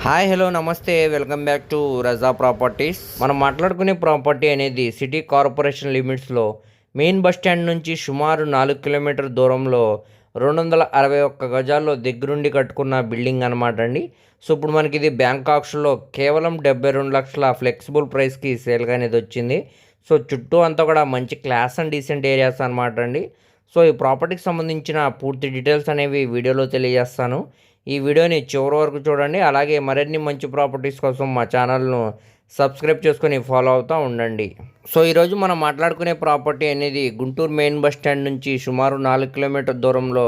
Hi hello నమస్తే welcome back to Raza properties. మనం మాట్లాడుకునే ప్రాపర్టీ అనేది సిటీ కార్పొరేషన్ లిమిట్స్లో మెయిన్ బస్ స్టాండ్ నుంచి సుమారు 4 కిలోమీటర్ దూరంలో 261 గజాల్లో దగ్గరుండి కట్టుకున్న బిల్డింగ్ అనమాట అండి. సో ఇప్పుడు మనకి ఇది బ్యాంకాక్స్లో కేవలం 72 లక్షల ఫ్లెక్సిబుల్ ప్రైస్కి సేల్గా అనేది వచ్చింది. సో చుట్టూ అంతా కూడా మంచి క్లాస్ అండ్ డీసెంట్ ఏరియాస్ అనమాట అండి. సో ఈ ప్రాపర్టీకి సంబంధించిన పూర్తి డీటెయిల్స్ అనేవి వీడియోలో తెలియజేస్తాను. ఈ వీడియోని చివరి వరకు చూడండి. అలాగే మరిన్ని మంచి ప్రాపర్టీస్ కోసం మా ఛానల్ను సబ్స్క్రైబ్ చేసుకొని ఫాలో అవుతూ ఉండండి. సో ఈరోజు మనం మాట్లాడుకునే ప్రాపర్టీ అనేది గుంటూరు మెయిన్ బస్ స్టాండ్ నుంచి సుమారు 4 కిలోమీటర్ దూరంలో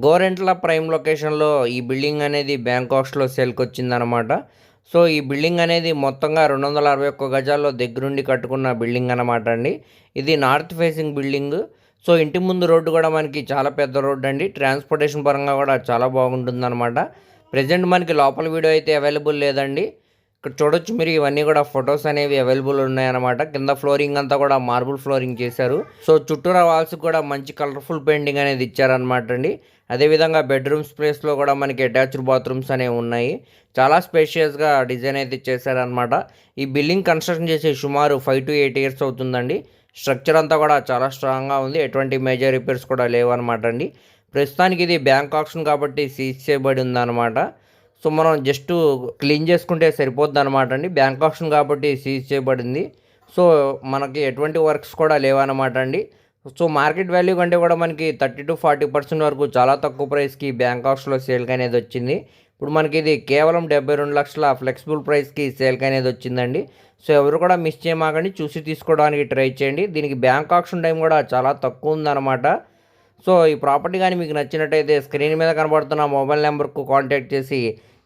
గోరెంట్ల ప్రైమ్ లొకేషన్లో ఈ బిల్డింగ్ అనేది బ్యాంకాక్స్లో సేల్కి వచ్చిందనమాట. సో ఈ బిల్డింగ్ అనేది మొత్తంగా 261 గజాల్లో దగ్గరుండి కట్టుకున్న బిల్డింగ్ అనమాట అండి. ఇది నార్త్ ఫేసింగ్ బిల్డింగ్. సో ఇంటి ముందు రోడ్డు కూడా మనకి చాలా పెద్ద రోడ్డు అండి. ట్రాన్స్పోర్టేషన్ పరంగా కూడా చాలా బాగుంటుందన్నమాట. ప్రజెంట్ మనకి లోపల వీడియో అయితే అవైలబుల్ లేదండి. ఇక్కడ చూడొచ్చు మీరు, ఇవన్నీ కూడా ఫొటోస్ అనేవి అవైలబుల్ ఉన్నాయన్నమాట. కింద ఫ్లోరింగ్ అంతా కూడా మార్బుల్ ఫ్లోరింగ్ చేశారు. సో చుట్టూరా వాల్స్ కూడా మంచి కలర్ఫుల్ పెయింటింగ్ అనేది ఇచ్చారనమాట అండి. అదేవిధంగా బెడ్రూమ్స్ ప్లేస్లో కూడా మనకి అటాచ్డ్ బాత్రూమ్స్ అనేవి ఉన్నాయి. చాలా స్పేషియస్గా డిజైన్ అయితే చేశారనమాట. ఈ బిల్డింగ్ కన్స్ట్రక్షన్ చేసి సుమారు 5 to 8 years అవుతుందండి. స్ట్రక్చర్ అంతా కూడా చాలా స్ట్రాంగ్గా ఉంది. ఎటువంటి మేజర్ రిపేర్స్ కూడా లేవన్నమాట అండి. ప్రస్తుతానికి ఇది బ్యాంక్ ఆక్షన్ కాబట్టి సీజ్ చేయబడి ఉందన్నమాట. సో మనం జస్ట్ క్లీన్ చేసుకుంటే సరిపోద్ది అనమాట అండి. బ్యాంక్ ఆక్షన్ కాబట్టి సీజ్ చేయబడింది. సో మనకి ఎటువంటి వర్క్స్ కూడా లేవన్నమాట అండి. సో మార్కెట్ వాల్యూ కంటే కూడా మనకి 30 to 40% వరకు చాలా తక్కువ ప్రైస్కి బ్యాంక్ ఆక్స్లో సేల్కి అనేది వచ్చింది. ఇప్పుడు మనకి ఇది కేవలం 72 లక్షల ఫ్లెక్సిబుల్ ప్రైస్కి సేల్కి అనేది వచ్చిందండి. సో ఎవరు కూడా మిస్ చేయమాకండి, చూసి తీసుకోవడానికి ట్రై చేయండి. దీనికి బ్యాంక్ ఆక్షన్ టైం కూడా చాలా తక్కువ ఉందన్నమాట. సో ఈ ప్రాపర్టీ కానీ మీకు నచ్చినట్టయితే స్క్రీన్ మీద కనబడుతున్న మొబైల్ నెంబర్కు కాంటాక్ట్ చేసి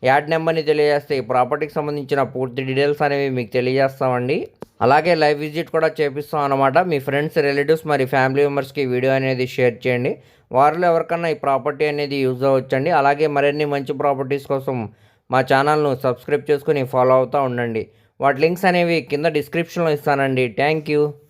యాడ్ నెంబర్ని తెలియజేస్తే ఈ ప్రాపర్టీకి సంబంధించిన పూర్తి డీటెయిల్స్ అనేవి మీకు తెలియజేస్తామండి. అలాగే లైవ్ విజిట్ కూడా చేపిస్తాం అనమాట. మీ ఫ్రెండ్స్, రిలేటివ్స్ మరి ఫ్యామిలీ మెంబర్స్కి వీడియో అనేది షేర్ చేయండి. వారిలో ఎవరికన్నా ఈ ప్రాపర్టీ అనేది యూజ్ అవ్వచ్చండి. అలాగే మరిన్ని మంచి ప్రాపర్టీస్ కోసం మా ఛానల్ను సబ్స్క్రైబ్ చేసుకుని ఫాలో అవుతూ ఉండండి. వాటి లింక్స్ అనేవి కింద డిస్క్రిప్షన్లో ఇస్తానండి. Thank you.